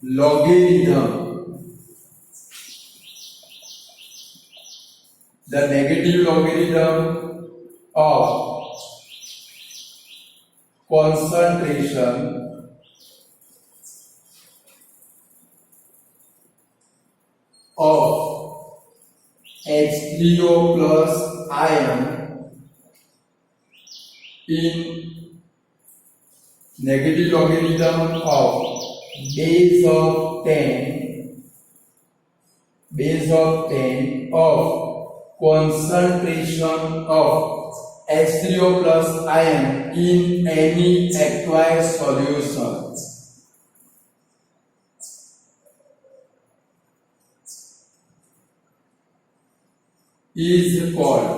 logarithm, the negative logarithm of concentration of H3O plus ion in negative logarithm of base of 10 of concentration of H3O plus ion in any aqueous solution is called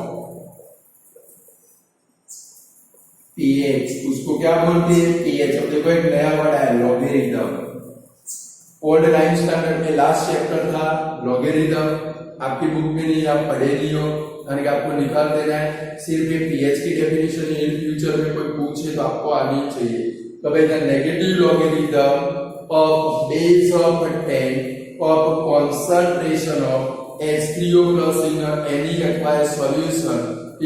pH। उसको क्या बोलते हैं? pH। अब देखो एक नया word है logarithm. Old ninth standard में लास्ट चैप्टर था लॉगरिथम, आपकी बुक में नहीं, आप पढ़े नहीं हो, यानी कि आपको निकाल देना है। सिर्फ ये पीएच की डेफिनेशन इन फ्यूचर में कोई पूछे तो आपको आनी चाहिए। तो भाई the negative logarithm of base of 10 of concentration of H3O plus in any aqueous solution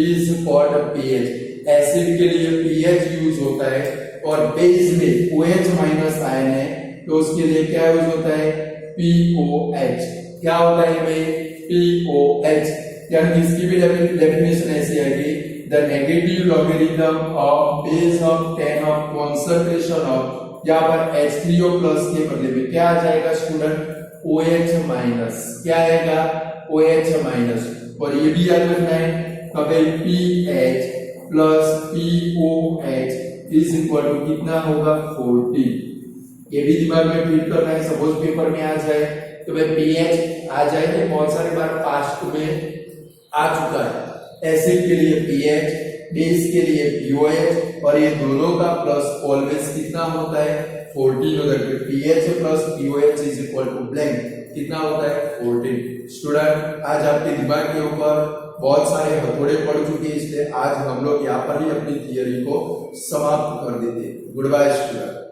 is called pH। Acid के लिए pH यूज होता है और बेस में OH माइनस आयन है तो उसके लिए क्या यूज होता है, POH। क्या होता है भाई, POH। यानी इसकी भी डेफिनेशन ऐसी आएगी, the negative logarithm of base of 10 of concentration of, यहाँ पर H3O प्लस के बदले में क्या आ जाएगा स्टूडेंट, OH माइनस। क्या आएगा, OH माइनस। और ये भी याद रखना है कभी pH plus POH is equal to कितना होगा, 40। ये भी दिमाग में फिट करना है, सपोज पेपर में आ जाए तो भाई pH आ जाए तो बहुत सारी बार पास्ट में आ चुका है। एसिड के लिए pH, बेस के लिए POH, और ये दोनों का प्लस ऑलवेज कितना होता है, 14 होता है। pH plus POH is equal to blank, कितना होता है, 14। स्टूडेंट आज आपके दिमाग के ऊपर बहुत सारे हथौड़े पड़ चुके हैं, इसलिए आज हम लोग यहाँ पर ही अपनी थियरी को समाप्त कर देते हैं। Goodbye student.